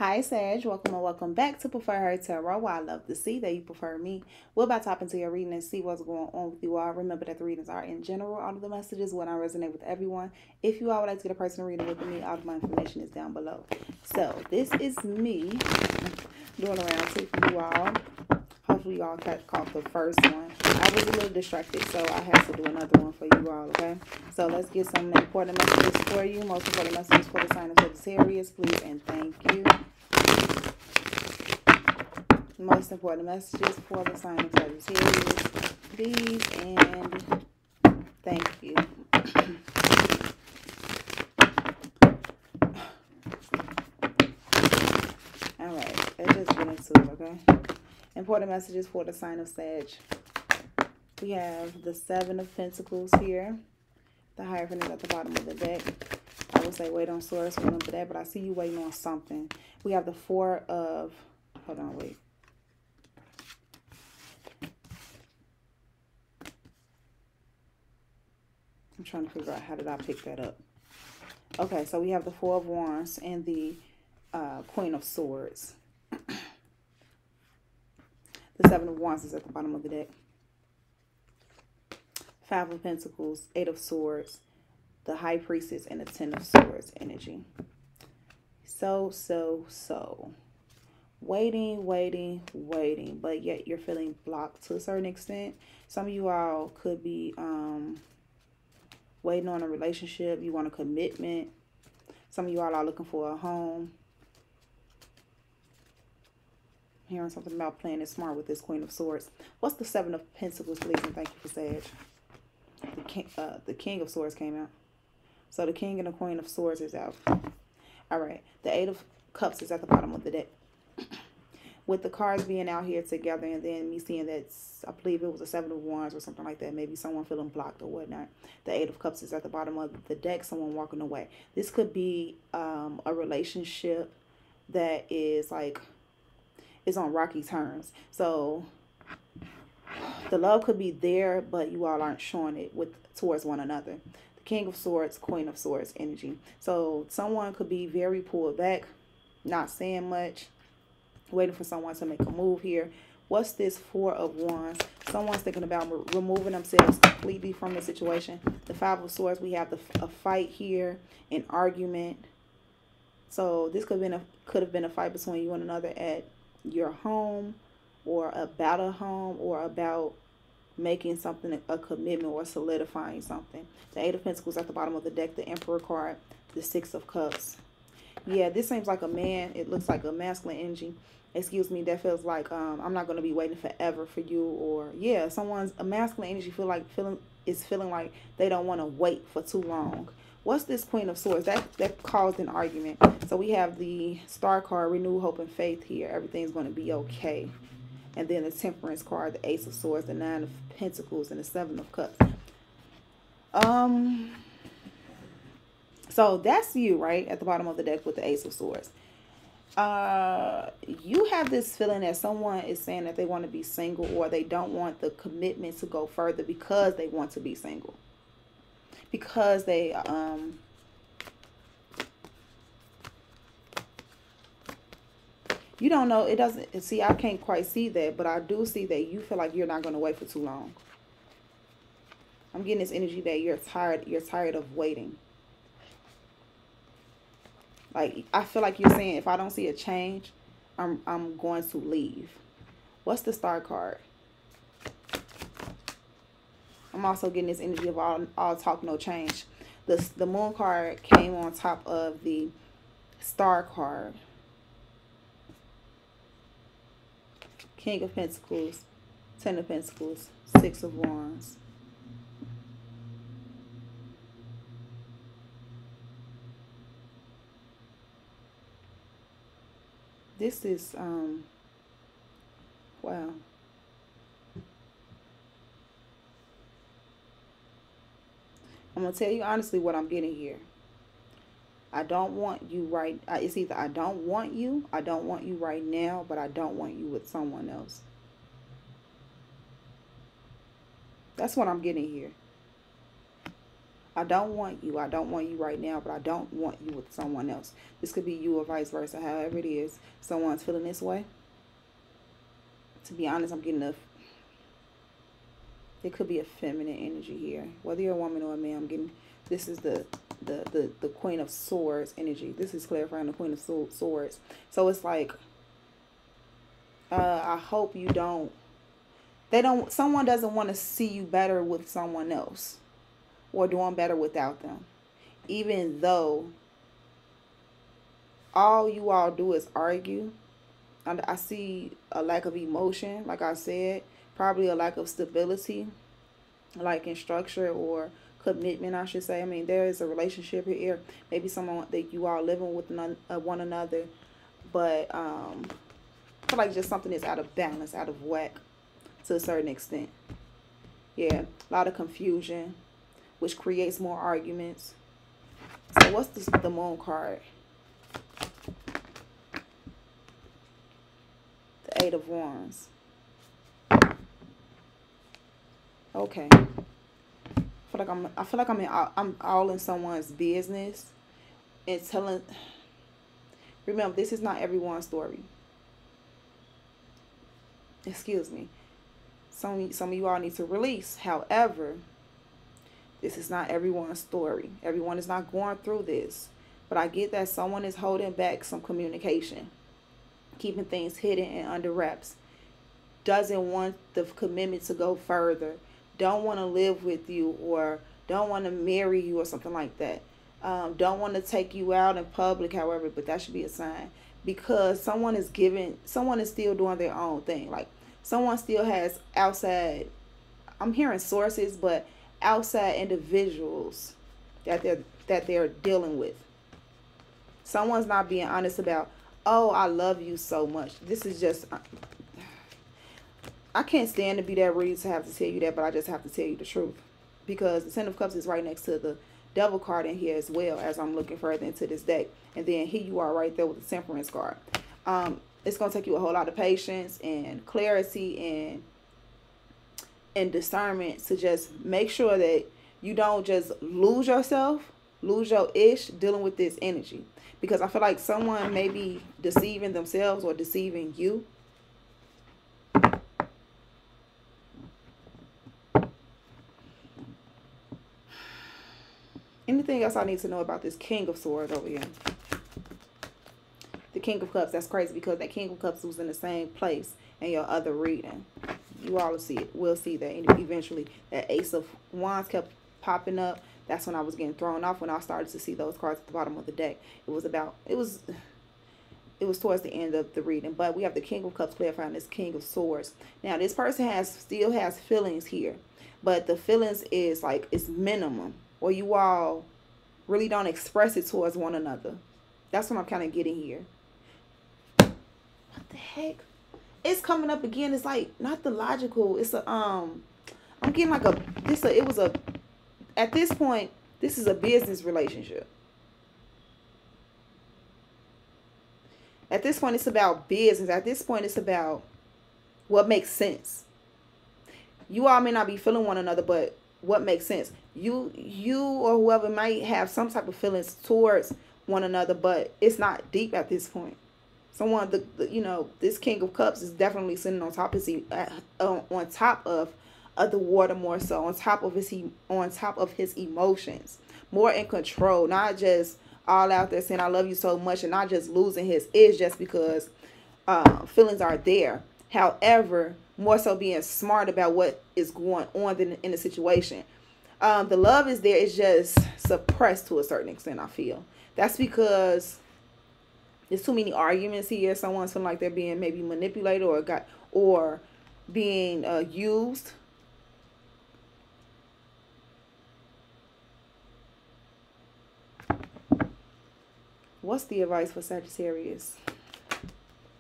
Hi Sag, welcome and welcome back to Prefer Her Tarot. Well, I love to see that you prefer me. We're about to hop into your reading and see what's going on with you all. Remember that the readings are in general. All of the messages will not resonate with everyone. If you all would like to get a personal reading with me, all of my information is down below. So this is me doing a round two for you all. Hopefully you all caught the first one. I was a little distracted, so I have to do another one for you all, okay? So let's get some important messages for you. Most important messages for the sign of Sagittarius, please and thank you. Most important messages for the sign of Sagittarius, please and thank you. Alright, let's just get into it, okay? Important messages for the sign of Sag. We have the Seven of Pentacles here. The Hierophant is at the bottom of the deck. I would say wait on source, remember that, but I see you waiting on something. We have the Four of... Hold on, wait. I'm trying to figure out how did I pick that up. Okay, so we have the Four of Wands and the Queen of Swords. The Seven of Wands is at the bottom of the deck. Five of Pentacles, Eight of Swords, the High Priestess, and the Ten of Swords energy. So. Waiting, but yet you're feeling blocked to a certain extent. Some of you all could be waiting on a relationship. You want a commitment. Some of you all are looking for a home. Hearing something about playing it smart with this Queen of Swords. What's the Seven of Pentacles, please, and thank you for Sag. The King of Swords came out. So the King and the Queen of Swords is out. All right. The Eight of Cups is at the bottom of the deck. With the cards being out here together and then me seeing that, I believe it was a Seven of Wands or something like that. Maybe someone feeling blocked or whatnot. The Eight of Cups is at the bottom of the deck. Someone walking away. This could be a relationship that is like, is on rocky terms. So the love could be there, but you all aren't showing it towards one another. The King of Swords, Queen of Swords energy. So someone could be very pulled back, not saying much, waiting for someone to make a move here. What's this Four of Wands? Someone's thinking about removing themselves completely from the situation. The Five of Swords, we have a fight here, an argument. So this could have been a fight between you and another at your home, or about a home, or about making something a commitment or solidifying something. The Eight of Pentacles at the bottom of the deck, the Emperor card, the Six of Cups. Yeah, this seems like a man. It looks like a masculine energy. Excuse me, that feels like I'm not going to be waiting forever for you. Or yeah, a masculine energy feeling like they don't want to wait for too long. What's this Queen of Swords? That caused an argument. So we have the Star card, renew hope and faith here. Everything's going to be okay. And then the Temperance card, the Ace of Swords, the Nine of Pentacles, and the Seven of Cups. So that's you, right? At the bottom of the deck with the Ace of Swords. You have this feeling that someone is saying that they want to be single, or they don't want the commitment to go further because they want to be single. Because they, you don't know, it doesn't, see, I can't quite see that, but I do see that you feel like you're not going to wait for too long. I'm getting this energy that you're tired of waiting. Like, I feel like you're saying, if I don't see a change, I'm going to leave. What's the Star card? I'm also getting this energy of all talk, no change. The Moon card came on top of the Star card. King of Pentacles, Ten of Pentacles, Six of Wands. This is, wow. I'm going to tell you honestly what I'm getting here. I don't want you it's either I don't want you right now, but I don't want you with someone else. That's what I'm getting here. I don't want you. I don't want you right now, but I don't want you with someone else. This could be you or vice versa. However it is, someone's feeling this way. To be honest, I'm getting it could be a feminine energy here. Whether you're a woman or a man, I'm getting, this is the Queen of Swords energy. This is clarifying the Queen of Swords. So it's like, I hope you don't, someone doesn't want to see you better with someone else or doing better without them. Even though all you all do is argue. And I see a lack of emotion, like I said, probably a lack of stability, like in structure or commitment, I should say. I mean, there is a relationship here. Maybe someone that you are living with one another, but I feel like just something is out of balance, out of whack to a certain extent. Yeah, a lot of confusion, which creates more arguments. So what's the Moon card? The Eight of Wands. Okay. I feel like I'm all in someone's business and telling. Remember, this is not everyone's story. Excuse me. Some of you all need to release. However, this is not everyone's story. Everyone is not going through this. But I get that someone is holding back some communication, keeping things hidden and under wraps. Doesn't want the commitment to go further. Don't want to live with you, or don't want to marry you or something like that. Don't want to take you out in public, however, but that should be a sign. Because someone is still doing their own thing. Like someone still has outside, I'm hearing sources, but outside individuals that they're dealing with. Someone's not being honest about, oh, I love you so much. This is just, I can't stand to be that rude to have to tell you that, but I just have to tell you the truth. Because the Ten of Cups is right next to the Devil card in here as well, as I'm looking further into this deck. And then here you are right there with the Temperance card. It's going to take you a whole lot of patience and clarity and discernment to just make sure that you don't just lose yourself, lose your ish dealing with this energy. Because I feel like someone may be deceiving themselves or deceiving you. Anything else I need to know about this King of Swords over here? The King of Cups, that's crazy because that King of Cups was in the same place in your other reading. You all will see it. We'll see that eventually. That Ace of Wands kept popping up. That's when I was getting thrown off, when I started to see those cards at the bottom of the deck. It was towards the end of the reading. But we have the King of Cups clarifying this King of Swords. Now, this person still has feelings here. But the feelings is like, it's minimum. Or you all really don't express it towards one another. That's what I'm kind of getting here. What the heck? It's coming up again. It's like not the logical. It's a I'm getting like at this point, this is a business relationship. At this point, it's about business. At this point, it's about what makes sense. You all may not be feeling one another, but what makes sense? You or whoever might have some type of feelings towards one another, but it's not deep at this point. Someone, this King of Cups is definitely sitting on top of the water, more so on top of his emotions, more in control, not just all out there saying I love you so much and not just losing his edge just because feelings are there. However, more so being smart about what is going on in the situation. The love is there. It's just suppressed to a certain extent, I feel. That's because there's too many arguments here. Someone's feeling like they're being maybe manipulated or being used. What's the advice for Sagittarius?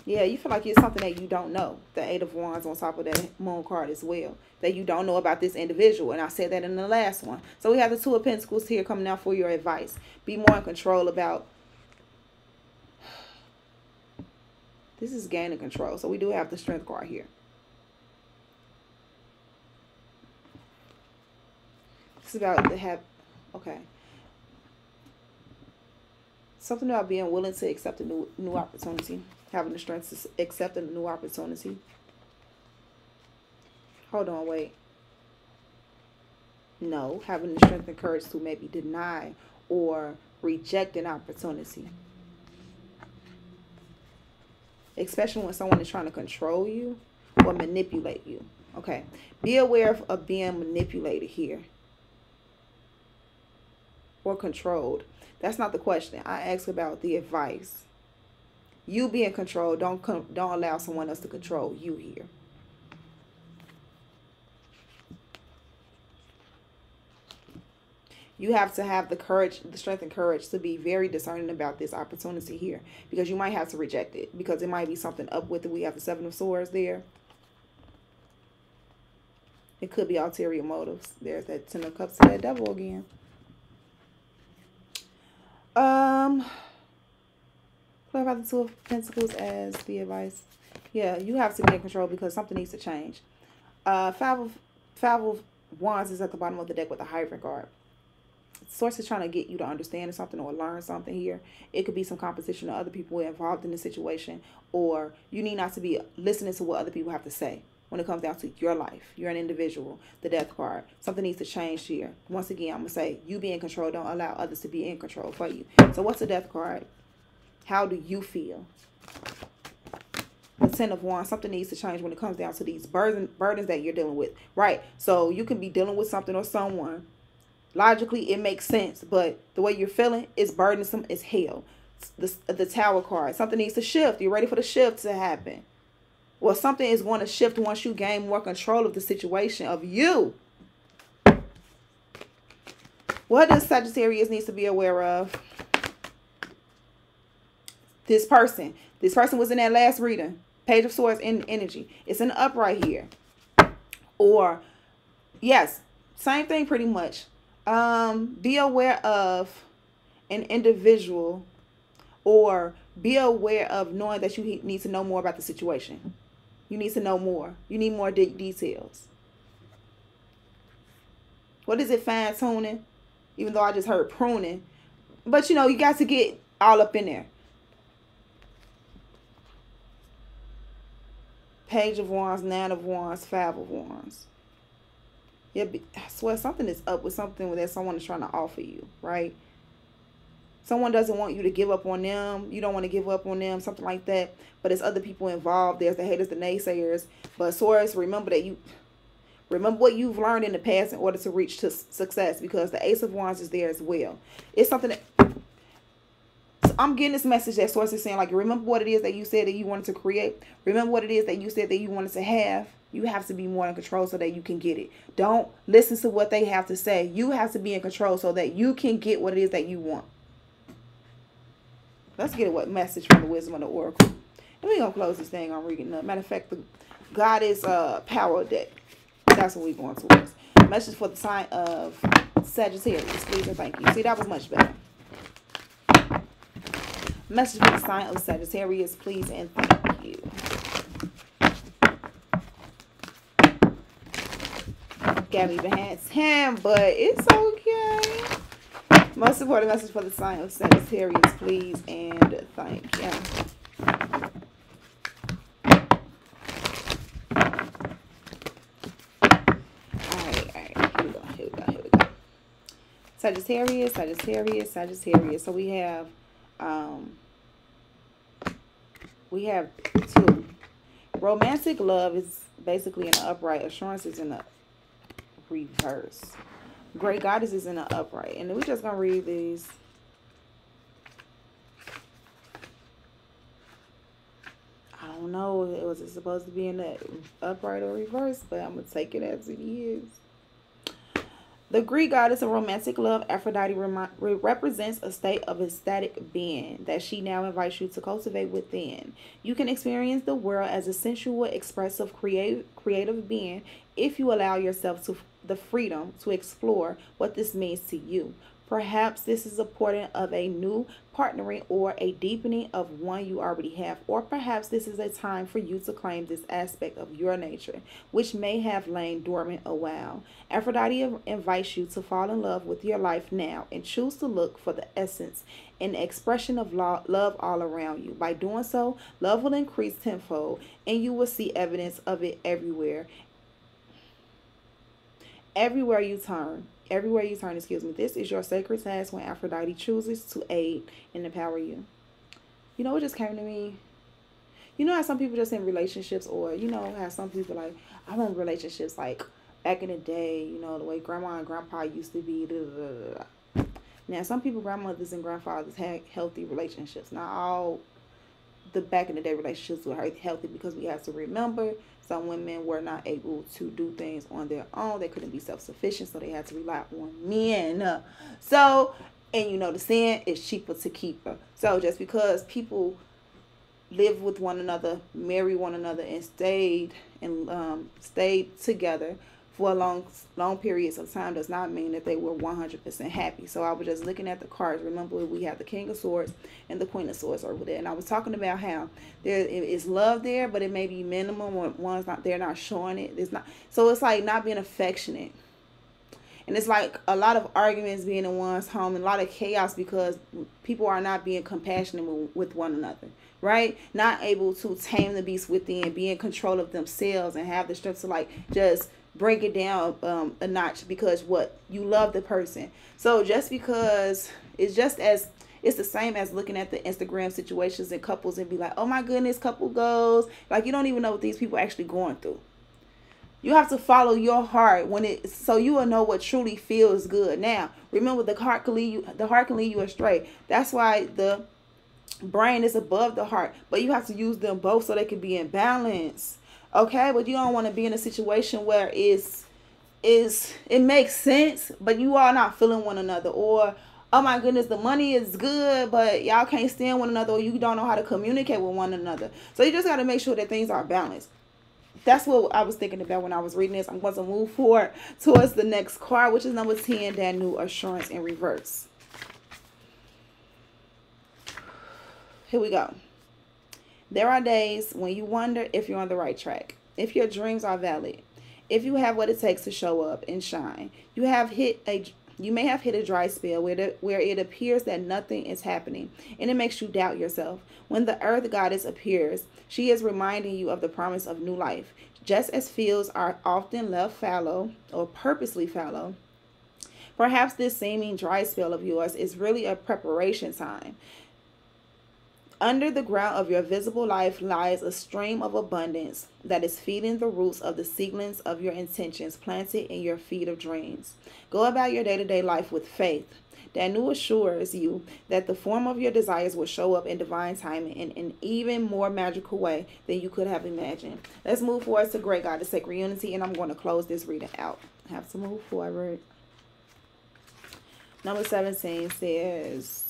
Yeah, you feel like it's something that you don't know. The Eight of Wands on top of that Moon card as well. That you don't know about this individual. And I said that in the last one. So we have the Two of Pentacles here coming out for your advice. Be more in control about... This is gaining control. So we do have the Strength card here. This is about to have... Okay. Something about being willing to accept a new opportunity. Having the strength to accept a new opportunity. Hold on, wait. No, having the strength and courage to maybe deny or reject an opportunity. Especially when someone is trying to control you or manipulate you. Okay. Be aware of being manipulated here or controlled. That's not the question. I asked about the advice. You being controlled, don't allow someone else to control you here. You have to have the courage, the strength and courage to be very discerning about this opportunity here, because you might have to reject it because it might be something up with it. We have the Seven of Swords there. It could be ulterior motives. There's that Ten of Cups to that Devil again. What about the Two of Pentacles as the advice? Yeah, you have to be in control because something needs to change. Five of Wands is at the bottom of the deck with a Hierophant card. Source is trying to get you to understand something or learn something here. It could be some competition of other people involved in the situation, or you need not to be listening to what other people have to say when it comes down to your life. You're an individual. The Death card. Something needs to change here. Once again, I'm going to say, you be in control. Don't allow others to be in control for you. So what's the Death card? How do you feel? The Ten of Wands. Something needs to change when it comes down to these burdens that you're dealing with. Right. So you can be dealing with something or someone. Logically, it makes sense. But the way you're feeling is burdensome as hell. The Tower card. Something needs to shift. You're ready for the shift to happen. Well, something is going to shift once you gain more control of the situation of you. What does Sagittarius needs to be aware of? This person. This person was in that last reading. Page of Swords in energy. It's an upright here. Or, yes, same thing pretty much. Be aware of an individual, or be aware of knowing that you need to know more about the situation. You need to know more. You need more details. What is it? Fine tuning? Even though I just heard pruning. But, you know, you got to get all up in there. Page of Wands, Nine of Wands, Five of Wands. Yeah, I swear something is up with something that someone is trying to offer you, right? Someone doesn't want you to give up on them. You don't want to give up on them, something like that. But there's other people involved. There's the haters, the naysayers. But Taurus, remember what you've learned in the past in order to reach to success, because the Ace of Wands is there as well. It's something that... So I'm getting this message that Source is saying, like, remember what it is that you said that you wanted to create. Remember what it is that you said that you wanted to have. You have to be more in control so that you can get it. Don't listen to what they have to say. You have to be in control so that you can get what it is that you want. Let's get a message from the Wisdom of the Oracle. And we're going to close this thing on reading up. Matter of fact, the Goddess Power deck. That's what we're going towards. Message for the sign of Sagittarius, please and thank you. See, that was much better. Message for the sign of Sagittarius, please and thank you. Gabby Behance him, but it's okay. Most important message for the sign of Sagittarius, please and thank you. Alright. Here we go. Sagittarius. So we have two. Romantic love is basically in the upright. Assurance is in the reverse. Great Goddess is in the upright. And we're just going to read these. I don't know. Was it supposed to be in the upright or reverse? But I'm going to take it as it is. The Greek goddess of romantic love, Aphrodite, represents a state of ecstatic being that she now invites you to cultivate within. You can experience the world as a sensual, expressive, creative being if you allow yourself to the freedom to explore what this means to you. Perhaps this is a portent of a new partnering or a deepening of one you already have. Or perhaps this is a time for you to claim this aspect of your nature, which may have lain dormant a while. Aphrodite invites you to fall in love with your life now and choose to look for the essence and expression of love all around you. By doing so, love will increase tenfold and you will see evidence of it everywhere. Everywhere you turn. Everywhere you turn, excuse me. This is your sacred task when Aphrodite chooses to aid and empower you. You know what just came to me? You know how some people just in relationships, or you know how some people like, I want relationships like back in the day, you know, the way grandma and grandpa used to be. Da, da, da, da. Now, some people, grandmothers and grandfathers had healthy relationships. Not all the back in the day relationships were healthy, because we have to remember some women were not able to do things on their own. They couldn't be self-sufficient, so they had to rely on men. So, and you know the saying, it's cheaper to keep her. So just because people live with one another, marry one another, and stayed together for long periods of time does not mean that they were 100% happy. So I was just looking at the cards. Remember, we have the King of Swords and the Queen of Swords over there, and I was talking about how there is love there, but it may be minimum when one's not, they're not showing it. It's not, so it's like not being affectionate. And it's like a lot of arguments being in one's home and a lot of chaos because people are not being compassionate with one another, right? Not able to tame the beast within, be in control of themselves, and have the strength to like just break it down a notch because what you love the person. So just because it's the same as looking at the Instagram situations and couples and be like, oh my goodness, couple goals. Like, you don't even know what these people are actually going through. You have to follow your heart so you will know what truly feels good. Now, remember, the heart can lead you astray. That's why the brain is above the heart, but you have to use them both so they can be in balance. Okay, but you don't want to be in a situation where it makes sense, but you are not feeling one another, or oh my goodness, the money is good, but y'all can't stand one another, or you don't know how to communicate with one another. So you just got to make sure that things are balanced. That's what I was thinking about when I was reading this. I'm going to move forward towards the next card, which is number 10, that new assurance in reverse. Here we go. There are days when you wonder if you're on the right track, if your dreams are valid, if you have what it takes to show up and shine. You may have hit a dry spell where it appears that nothing is happening, and it makes you doubt yourself. When the earth goddess appears, she is reminding you of the promise of new life. Just as fields are often left fallow or purposely fallow, perhaps this seeming dry spell of yours is really a preparation time. Under the ground of your visible life lies a stream of abundance that is feeding the roots of the seedlings of your intentions planted in your feet of dreams. Go about your day-to-day life with faith. Danu assures you that the form of your desires will show up in divine timing in an even more magical way than you could have imagined. Let's move forward to Great Goddess Sacred Unity, and I'm going to close this reading out. I have to move forward. Number 17 says,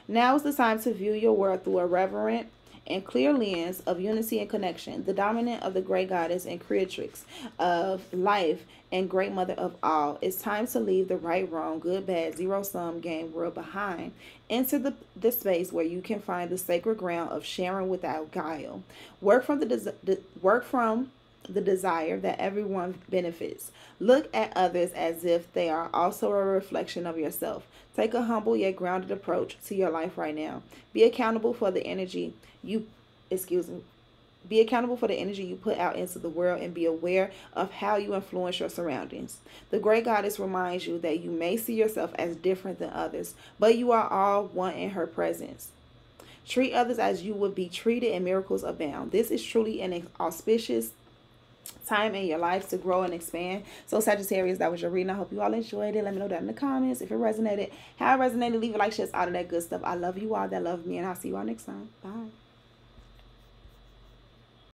now is the time to view your world through a reverent and clear lens of unity and connection, the dominant of the great goddess and creatrix of life and great mother of all. It's time to leave the right, wrong, good, bad, zero-sum game world behind. Enter the space where you can find the sacred ground of sharing without guile. Work from the desire that everyone benefits. Look at others as if they are also a reflection of yourself. Take a humble yet grounded approach to your life right now. Be accountable for the energy you put out into the world, and be aware of how you influence your surroundings. The great goddess reminds you that you may see yourself as different than others, but you are all one in her presence. Treat others as you would be treated, and miracles abound. This is truly an auspicious time in your life to grow and expand. So Sagittarius, that was your reading. I hope you all enjoyed it. Let me know down in the comments if it resonated, how it resonated. Leave a like, share, all of that good stuff. I love you all that love me, and I'll see you all next time. Bye.